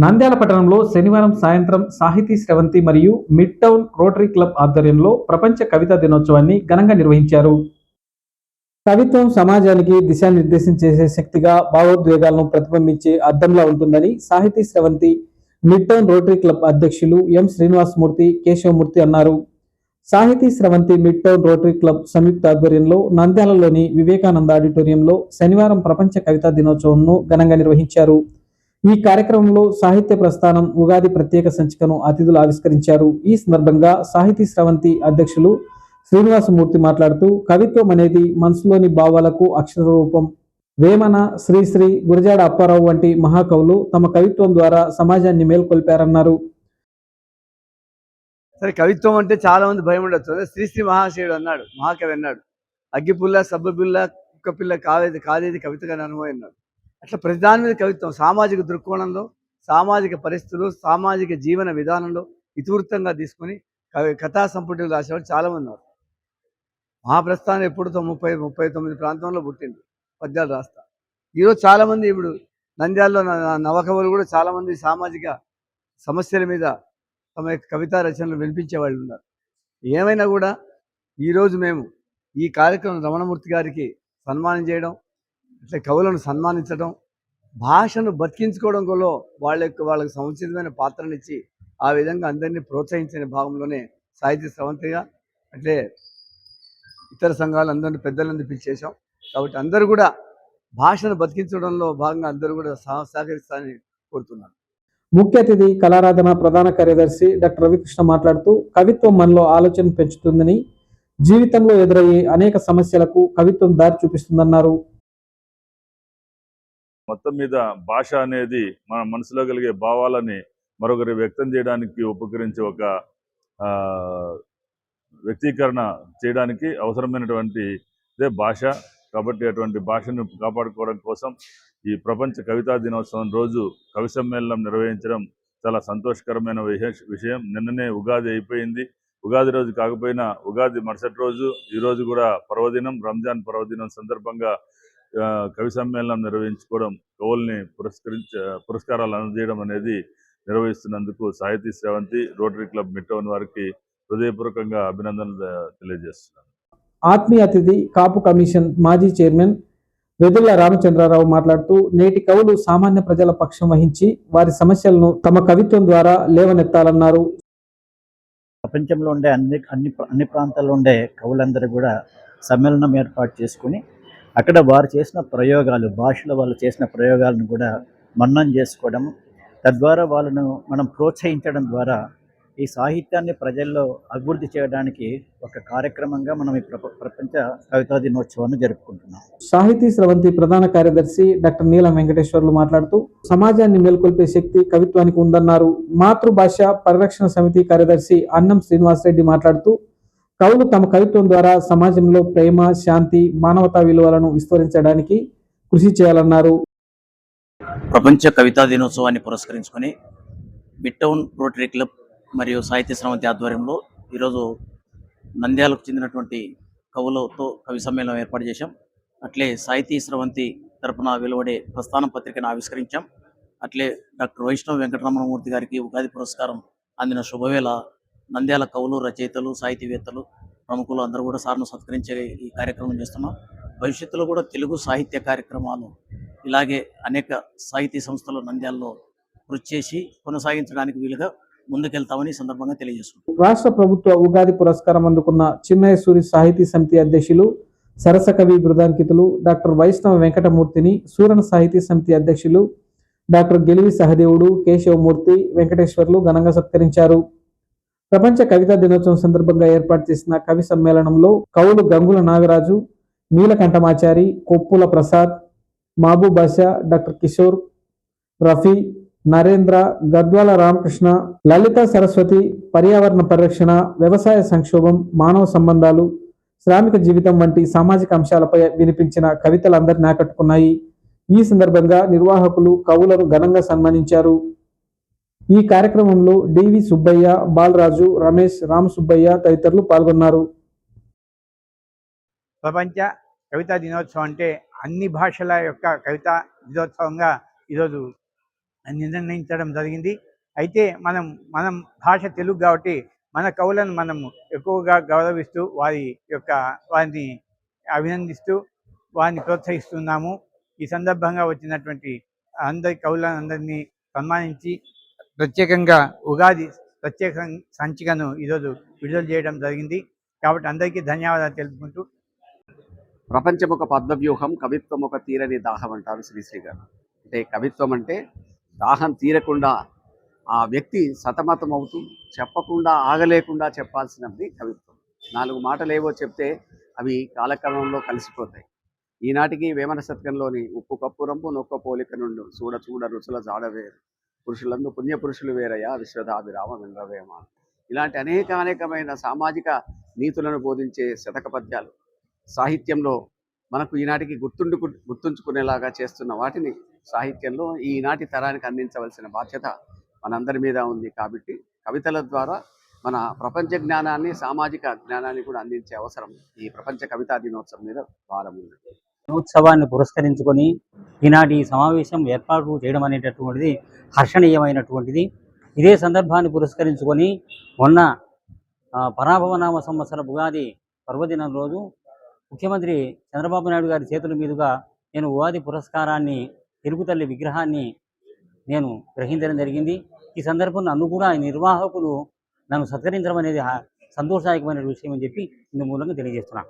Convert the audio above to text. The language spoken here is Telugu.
నంద్యాల పట్టణంలో శనివారం సాయంత్రం సాహితీ స్రవంతి మరియు మిడ్ టౌన్ రోటరీ క్లబ్ ఆధ్వర్యంలో ప్రపంచ కవితా దినోత్సవాన్ని ఘనంగా నిర్వహించారు. కవిత్వం సమాజానికి దిశానిర్దేశం చేసే శక్తిగా, భావోద్వేగాలను ప్రతిబింబించే అద్దంలా ఉంటుందని సాహితీ స్రవంతి మిడ్ టౌన్ రోటరీ క్లబ్ అధ్యక్షులు ఎం శ్రీనివాసమూర్తి, కేశవమూర్తి అన్నారు. సాహితీ స్రవంతి మిడ్ టౌన్ రోటరీ క్లబ్ సంయుక్త ఆధ్వర్యంలో నంద్యాలలోని వివేకానంద ఆడిటోరియంలో శనివారం ప్రపంచ కవితా దినోత్సవంను ఘనంగా నిర్వహించారు. ఈ కార్యక్రమంలో సాహిత్య ప్రస్థానం ఉగాది ప్రత్యేక సంచికను అతిథులు ఆవిష్కరించారు. ఈ సందర్భంగా సాహితీ స్రవంతి అధ్యక్షులు శ్రీనివాసమూర్తి మాట్లాడుతూ, కవిత్వం అనేది మనసులోని భావాలకు అక్షర రూపం. వేమన, శ్రీశ్రీ, గురజాడ అప్పారావు వంటి మహాకవులు తమ కవిత్వం ద్వారా సమాజాన్ని మేల్కొల్పారన్నారు. సరే, కవిత్వం అంటే చాలా మంది భయం ఉండొచ్చు. అదే శ్రీశ్రీ మహాశయుడు అన్నాడు, మహాకవి అన్నాడు, అగ్గిపుల్ల సబ్బుపిల్ల కుక్కపిల్ల కాదేది కవితగా అనుభవం అన్నాడు. అట్లా ప్రతిదాని మీద కవిత్వం సామాజిక దృక్కోణంలో, సామాజిక పరిస్థితులు, సామాజిక జీవన విధానంలో ఇతివృత్తంగా తీసుకొని కథా సంపుటిలు రాసేవాడు చాలామంది ఉన్నారు. మహాప్రస్థానం ఎప్పుడు 39 ప్రాంతంలో పుట్టింది, పద్యాలు రాస్తా. ఈరోజు చాలామంది ఇప్పుడు నంద్యాలలో నవకవులు కూడా చాలామంది సామాజిక సమస్యల మీద తమ యొక్క కవితా రచనలు వినిపించే వాళ్ళు ఉన్నారు. ఏమైనా కూడా ఈరోజు మేము ఈ కార్యక్రమం రమణమూర్తి గారికి సన్మానం చేయడం, అట్లా కవులను సన్మానించడం, భాషను బతికించుకోవడంలో వాళ్ళకి సముచితమైన పాత్రనిచ్చి ఆ విధంగా అందరినీ ప్రోత్సహించిన భాగంలోనే సాహిత్య స్రవంతిగా అంటే ఇతర సంఘాలు అందరినీ పెద్దలందరూ పిలిచేసాం. కాబట్టి అందరూ కూడా భాషను బతికించడంలో భాగంగా అందరూ కూడా సహకరిస్తారని కోరుతున్నాను. ముఖ్య అతిథి కళారాధన ప్రధాన కార్యదర్శి డాక్టర్ రవికృష్ణ మాట్లాడుతూ, కవిత్వం మనలో ఆలోచన పెంచుతుందని, జీవితంలో ఎదురయ్యే అనేక సమస్యలకు కవిత్వం దారి చూపిస్తుందన్నారు. మొత్తం మీద భాష అనేది మన మనసులో కలిగే భావాలని మరొకరి వ్యక్తం చేయడానికి ఉపకరించే ఒక వ్యక్తీకరణ చేయడానికి అవసరమైనటువంటి భాష. కాబట్టి అటువంటి భాషను కాపాడుకోవడం కోసం ఈ ప్రపంచ కవితా దినోత్సవం రోజు కవి సమ్మేళనం నిర్వహించడం చాలా సంతోషకరమైన విషయం. నిన్ననే ఉగాది అయిపోయింది. ఉగాది రోజు కాకపోయినా ఉగాది మరుసటి రోజు ఈరోజు కూడా పర్వదినం, రంజాన్ పర్వదినం సందర్భంగా కవి సమ్మేళనం నిర్వహించుకోవడం, కవుల్ని పురస్కారాలు అందజేయడం అనేది నిర్వహిస్తున్నందుకు సాహితీ స్రవంతి రోటరీ క్లబ్ మిడ్ టౌన్ వారికి హృదయపూర్వకంగా అభినందనలు తెలియజేస్తున్నాను. ఆత్మీయ అతిథి కాపు కమిషన్ మాజీ చైర్మన్ వెదుళ్ల రామచంద్రారావు మాట్లాడుతూ, నేటి కవులు సామాన్య ప్రజల పక్షం వహించి వారి సమస్యలను తమ కవిత్వం ద్వారా లేవనెత్తాలన్నారు. ప్రపంచంలో ఉండే అన్ని ప్రాంతాల్లో ఉండే కవులందరూ కూడా సమ్మేళనం ఏర్పాటు చేసుకుని అక్కడ వారు చేసిన ప్రయోగాలు, భాషలో వాళ్ళు చేసిన ప్రయోగాలను కూడా మన్ననం చేసుకోవడం, తద్వారా వాళ్ళను మనం ప్రోత్సహించడం ద్వారా ఈ సాహిత్యాన్ని ప్రజల్లో అభివృద్ధి చేయడానికి ఒక కార్యక్రమంగా మనం ఈ ప్రపంచ కవితా దినోత్సవాన్ని జరుపుకుంటున్నాం. సాహితీ స్రవంతి ప్రధాన కార్యదర్శి డాక్టర్ నీలం వెంకటేశ్వర్లు మాట్లాడుతూ, సమాజాన్ని మేల్కొల్పే శక్తి కవిత్వానికి ఉందన్నారు. మాతృభాష పరిరక్షణ సమితి కార్యదర్శి అన్నం శ్రీనివాసరెడ్డి మాట్లాడుతూ, కవులు తమ కవిత్వం ద్వారా సమాజంలో ప్రేమ, శాంతి, మానవతా విలువలను విస్తరించడానికి కృషి చేయాలన్నారు. ప్రపంచ కవితా దినోత్సవాన్ని పురస్కరించుకొని మిడ్ టౌన్ రోటరీ క్లబ్ మరియు సాహిత్య స్రవంతి ఆధ్వర్యంలో ఈరోజు నంద్యాలకు చెందినటువంటి కవులతో కవి సమ్మేళనం ఏర్పాటు చేశాం. అట్లే సాహితీ స్రవంతి తరపున వెలువడే ప్రస్థానం పత్రికను ఆవిష్కరించాం. అట్లే డాక్టర్ వైష్ణవ్ వెంకటరమణమూర్తి గారికి ఉగాది పురస్కారం అందిన శుభవేళ నంద్యాల కవులు, రచయితలు, సాహితీవేత్తలు, ప్రముఖులు అందరూ కూడా సార్ను సత్కరించే ఈ కార్యక్రమం చేస్తున్నాం. భవిష్యత్తులో కూడా తెలుగు సాహిత్య కార్యక్రమాలు ఇలాగే అనేక సాహితీ సంస్థలు నంద్యాలలో కృషి చేసి కొనసాగించడానికి వీలుగా ముందుకెళ్తామని సందర్భంగా తెలియజేస్తున్నాం. రాష్ట్ర ప్రభుత్వ ఉగాది పురస్కారం అందుకున్న చిన్నయసూరి సాహితీ సమితి అధ్యక్షులు, సరసకవి బృందాంకితులు డాక్టర్ వైష్ణవ వెంకటమూర్తిని సూరణ సాహితీ సమితి అధ్యక్షులు డాక్టర్ గెలివి సహదేవుడు, కేశవమూర్తి, వెంకటేశ్వర్లు ఘనంగా సత్కరించారు. ప్రపంచ కవితా దినోత్సవం సందర్భంగా ఏర్పాటు చేసిన కవి సమ్మేళనంలో కవులు గంగుల నాగరాజు, నీలకంఠమాచారి, కొప్పుల ప్రసాద్, మహబూబ్ బాషా, డాక్టర్ కిషోర్, రఫీ, నరేంద్ర, గద్వాల రామకృష్ణ, లలిత సరస్వతి, పర్యావరణ పరిరక్షణ, వ్యవసాయ సంక్షోభం, మానవ సంబంధాలు, శ్రామిక జీవితం వంటి సామాజిక అంశాలపై వినిపించిన కవితలందరినీ ఆకట్టుకున్నాయి. ఈ సందర్భంగా నిర్వాహకులు కవులను ఘనంగా సన్మానించారు. ఈ కార్యక్రమంలో డివి సుబ్బయ్య, బాలరాజు, రమేష్, రామసుబ్బయ్య తదితరులు పాల్గొన్నారు. ప్రపంచ కవితా దినోత్సవం అంటే అన్ని భాషల యొక్క కవితా దినోత్సవంగా ఈరోజు నిర్ణయించడం జరిగింది. అయితే మనం భాష తెలుగు కాబట్టి మన కవులను మనం ఎక్కువగా గౌరవిస్తూ వారిని అభినందిస్తూ వారిని ప్రోత్సహిస్తున్నాము. ఈ సందర్భంగా వచ్చినటువంటి కవులందరినీ సన్మానించి ప్రత్యేకంగా ఉగాది ప్రత్యేక సంచికను ఈరోజు విడుదల చేయడం జరిగింది. కాబట్టి అందరికీ ధన్యవాదాలు తెలుపుకుంటూ ప్రపంచం ఒక పద్మవ్యూహం, కవిత్వం ఒక తీరని దాహం అంటారు శ్రీశ్రీ గారు. అంటే కవిత్వం అంటే దాహం తీరకుండా ఆ వ్యక్తి సతమతం అవుతూ చెప్పకుండా ఆగలేకుండా చెప్పాల్సినది కవిత్వం. 4 మాటలు ఏవో చెప్తే అవి కాలక్రమంలో కలిసిపోతాయి. ఈనాటికి వేమన శతకంలోని ఉప్పు కప్పు రంపు నొక్క పోలిక నుండు చూడ చూడ రుచుల జాడవేరు పురుషులందు పుణ్యపురుషులు వేరయ్యా విశ్వదాభిరామ వినరవేమ. ఇలాంటి అనేకమైన సామాజిక నీతులను బోధించే శతక పద్యాలు సాహిత్యంలో మనకు ఈనాటికి గుర్తుంచుకునేలాగా చేస్తున్న వాటిని సాహిత్యంలో ఈనాటి తరానికి అందించవలసిన బాధ్యత మనందరి మీద ఉంది. కాబట్టి కవితల ద్వారా మన ప్రపంచ జ్ఞానాన్ని, సామాజిక జ్ఞానాన్ని కూడా అందించే అవసరం ఈ ప్రపంచ కవితా దినోత్సవం మీద భారం ఉంది. దినోత్సవాన్ని పురస్కరించుకొని ఈనాటి సమావేశం ఏర్పాటు చేయడం అనేటటువంటిది హర్షణీయమైనటువంటిది. ఇదే సందర్భాన్ని పురస్కరించుకొని మొన్న పరాభవనామ సంవత్సర ఉగాది పర్వదినం రోజు ముఖ్యమంత్రి చంద్రబాబు నాయుడు గారి చేతుల మీదుగా నేను ఉగాది పురస్కారాన్ని తెలుగు తల్లి విగ్రహాన్ని నేను గ్రహించడం జరిగింది. ఈ సందర్భంలో నన్ను కూడా నిర్వాహకులు నన్ను సత్కరించడం అనేది సంతోషదాయకమైన విషయం అని చెప్పి ఇందు మూలంగా తెలియజేస్తున్నాను.